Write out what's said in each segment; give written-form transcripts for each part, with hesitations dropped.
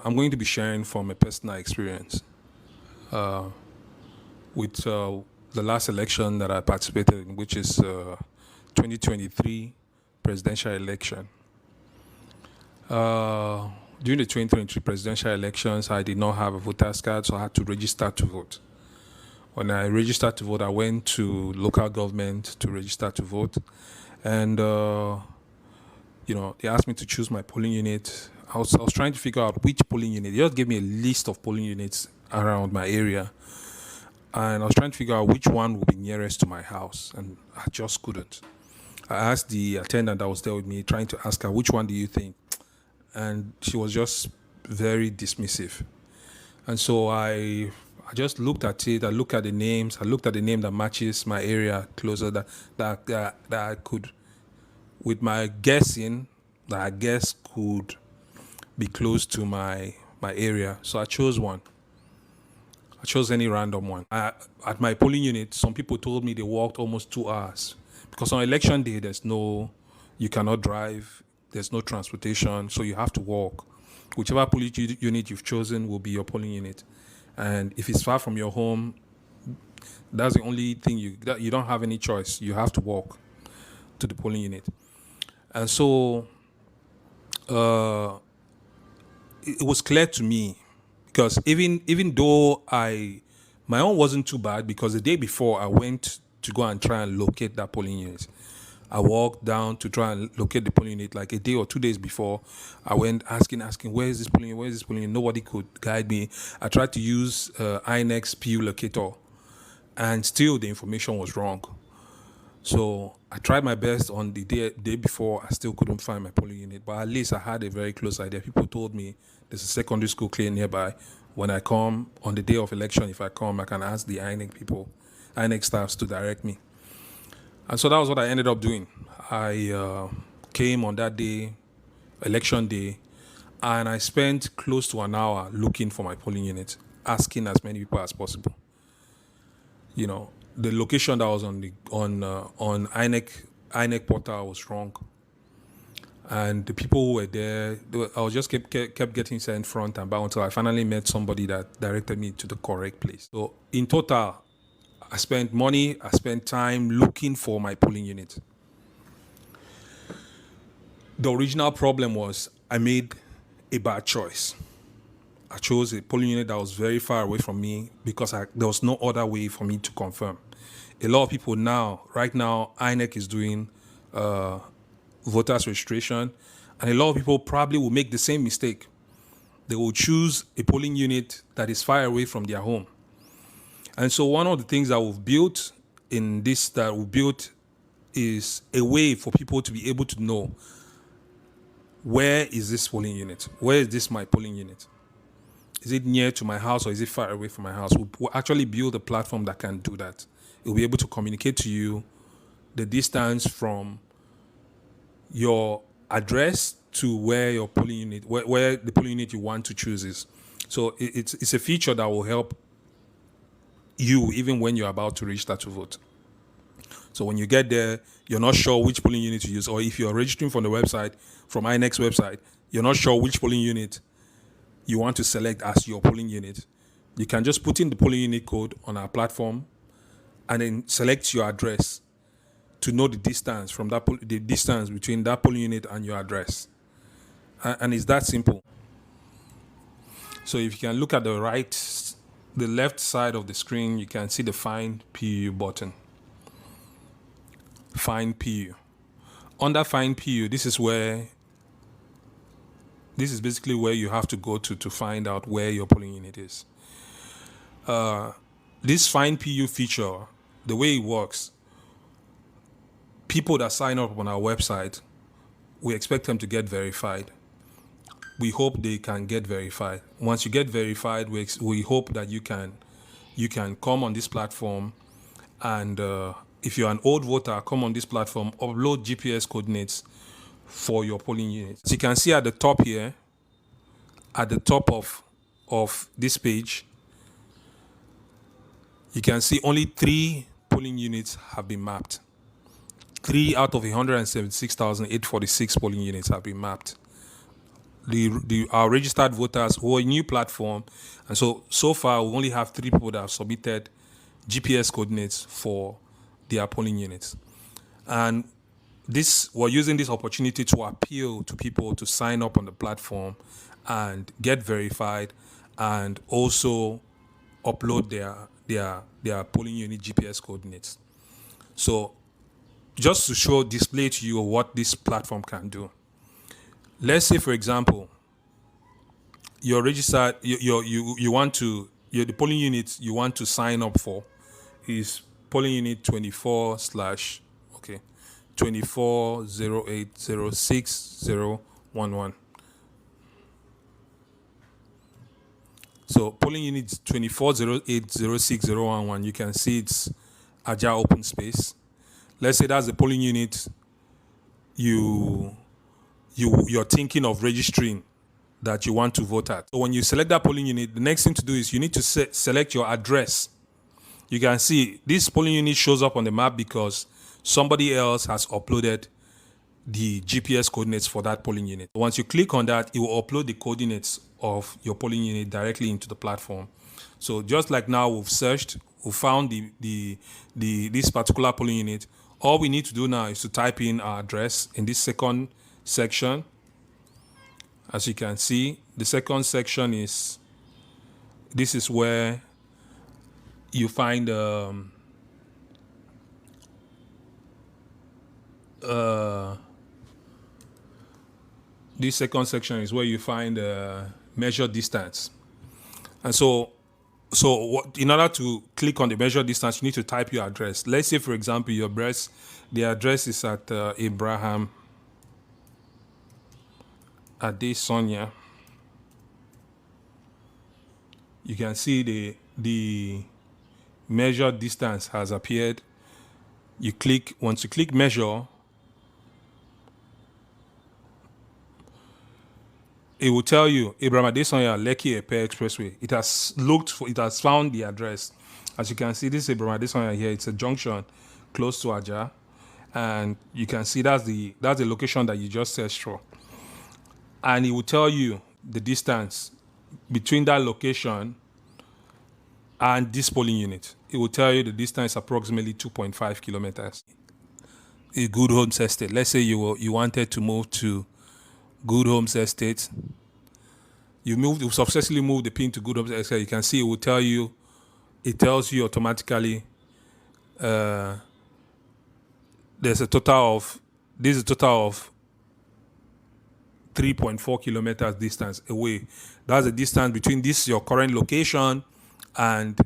I'm going to be sharing from a personal experience with the last election that I participated in, which is 2023 presidential election. During the 2023 presidential elections, I did not have a voter's card, so I had to register to vote. When I registered to vote, I went to local government to register to vote, and they asked me to choose my polling unit. I was trying to figure out which polling unit. They just gave me a list of polling units around my area, and I was trying to figure out which one would be nearest to my house, and I just couldn't. I asked the attendant that was there with me, trying to ask her, which one do you think? And she was just very dismissive. And so I just looked at it. I looked at the names. I looked at the name that matches my area closer that I could, with my guessing, that I guess could be close to my area. So I chose one. I chose any random one. At my polling unit, some people told me they walked almost 2 hours because on election day you cannot drive. There's no transportation, so you have to walk. Whichever polling unit you've chosen will be your polling unit. And if it's far from your home, that's the only thing you don't have any choice. You have to walk to the polling unit. And so it was clear to me, because even though my own wasn't too bad, because the day before I went to go and try and locate that polling unit. I walked down to try and locate the polling unit like a day or 2 days before. I went asking, where is this polling unit? Where is this polling unit? Nobody could guide me. I tried to use INEX PU locator, and still the information was wrong. So I tried my best on the day before. I still couldn't find my polling unit, but at least I had a very close idea. People told me there's a secondary school clear nearby. When I come on the day of election, if I come, I can ask the INEC staffs to direct me. And so that was what I ended up doing. I came on that day, election day, and I spent close to an hour looking for my polling unit, asking as many people as possible. The location that was on INEC portal was wrong, and the people who were there, I was just kept getting sent front and back until I finally met somebody that directed me to the correct place. So in total, I spent money, I spent time looking for my polling unit. The original problem was I made a bad choice. I chose a polling unit that was very far away from me because there was no other way for me to confirm. A lot of people right now, INEC is doing voters registration, and a lot of people probably will make the same mistake. They will choose a polling unit that is far away from their home. And so one of the things that we've built is a way for people to be able to know, where is this polling unit? Where is this my polling unit? Is it near to my house or is it far away from my house? We'll actually build a platform that can do that. It will be able to communicate to you the distance from your address to where your polling unit, where the polling unit you want to choose is. So it's a feature that will help you even when you're about to register to vote. So when you get there, you're not sure which polling unit to use, or if you're registering from the website, from INEX website, you're not sure which polling unit you want to select as your polling unit. You can just put in the polling unit code on our platform and then select your address to know the distance between that polling unit and your address. And it's that simple. So if you can look at the left side of the screen, you can see the Find PU button. Find PU. Under Find PU, this is basically where you have to go to find out where your polling unit is. This Find PU feature, the way it works, people that sign up on our website, we expect them to get verified. We hope they can get verified. Once you get verified, we hope that you can come on this platform, and if you're an old voter, come on this platform, upload GPS coordinates for your polling unit. So you can see at the top here, at the top of this page, you can see only 3 polling units have been mapped. 3 out of 176,846 polling units have been mapped. our registered voters who are a new platform, and so far we only have 3 people that have submitted GPS coordinates for their polling units, and we're using this opportunity to appeal to people to sign up on the platform and get verified, and also upload their polling unit GPS coordinates. So just to display to you what this platform can do. Let's say, for example, you're registered, you want to, the polling unit you want to sign up for is polling unit 24 slash, okay, 24080611. So polling unit 24080611, you can see it's Agile open space. Let's say that's the polling unit you're thinking of registering, that you want to vote at. So when you select that polling unit, the next thing to do is you need to select your address. You can see this polling unit shows up on the map because somebody else has uploaded the GPS coordinates for that polling unit. Once you click on that, it will upload the coordinates of your polling unit directly into the platform. So just like now we've searched, we found this particular polling unit. All we need to do now is to type in our address in this second section. As you can see, the second section is, this is where you find this second section is where you find measure distance. And so in order to click on the measure distance, you need to type your address. Let's say, for example, the address is at Abraham Adesonia. You can see the measure distance has appeared. Once you click measure, it will tell you Abraham Adesonia Lekki Epe Expressway. It has found the address. As you can see, this is Abraham Adesonia here. It's a junction close to Aja, and you can see that's the location that you just searched for. And it will tell you the distance between that location and this polling unit. It will tell you the distance is approximately 2.5 kilometers. A Good Homes Estate. Let's say you wanted to move to Good Homes Estate. You successfully moved the pin to Good Homes Estate. You can see it tells you automatically this is a total of 3.4 kilometers distance away. That's the distance between your current location and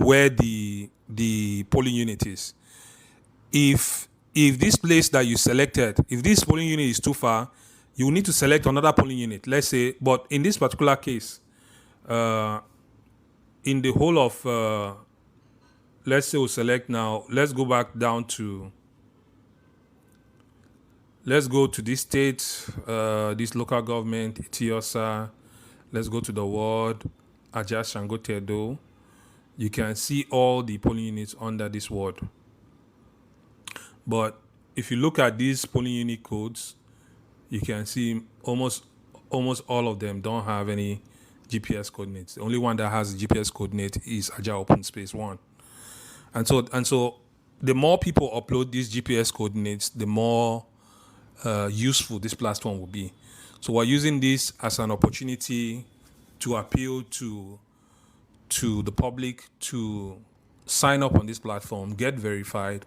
where the polling unit is. If this place that you selected, if this polling unit is too far, you will need to select another polling unit. Let's say, but in this particular case, in the whole of, let's say we'll select now, let's go back down to, let's go to this state, this local government, Etiosa. Let's go to the ward, Aja Shangote Edo. You can see all the polling units under this ward. But if you look at these polling unit codes, you can see almost all of them don't have any GPS coordinates. The only one that has a GPS coordinate is Aja Open Space 1. And so the more people upload these GPS coordinates, the more useful this platform will be. So we're using this as an opportunity to appeal to the public to sign up on this platform, get verified,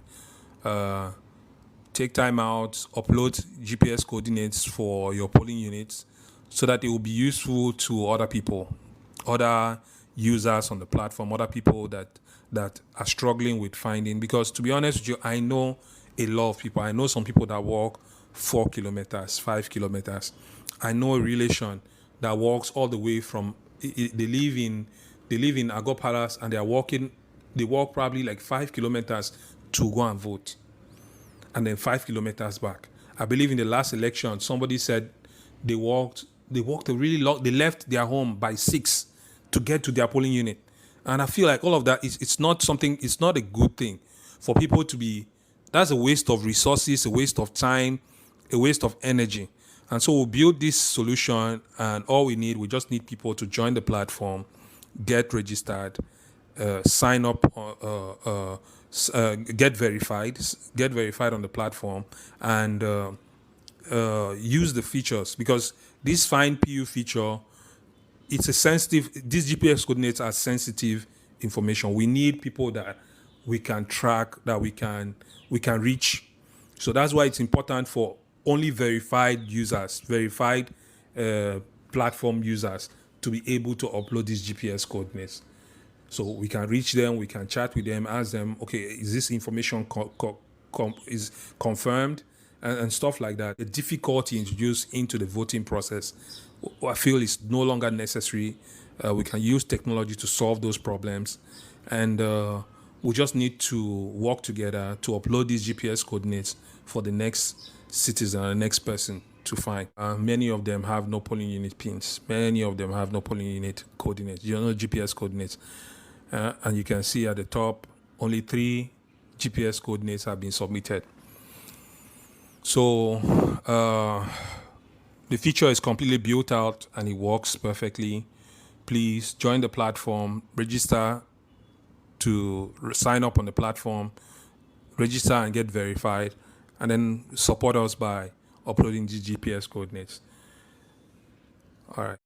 take time out, upload GPS coordinates for your polling units so that it will be useful to other people, other users on the platform, other people that are struggling with finding. Because to be honest with you, I know a lot of people. I know some people that walk 4 kilometers, 5 kilometers. I know a relation that walks all the way from, they live in Agor Palace, and they walk probably like 5 kilometers to go and vote, and then 5 kilometers back. I believe in the last election, somebody said they walked a really long, they left their home by 6 to get to their polling unit. And I feel like all of that it's not a good thing for people to be, that's a waste of resources, a waste of time. a waste of energy. And so we'll build this solution, and we just need people to join the platform, get registered, sign up, get verified on the platform, and use the features, because this find PU feature, it's a sensitive, these GPS coordinates are sensitive information. We need people that we can track, that we can reach. So that's why it's important for only verified users, verified platform users, to be able to upload these GPS coordinates. So we can reach them, we can chat with them, ask them, okay, is this information is confirmed, and stuff like that. The difficulty introduced into the voting process, I feel, is no longer necessary. We can use technology to solve those problems, and we just need to work together to upload these GPS coordinates for the next citizen, the next person to find. Many of them have no polling unit pins. Many of them have no polling unit coordinates, GPS coordinates. And you can see at the top, only 3 GPS coordinates have been submitted. So the feature is completely built out and it works perfectly. Please join the platform, register to sign up on the platform, register and get verified, and then support us by uploading these GPS coordinates. All right.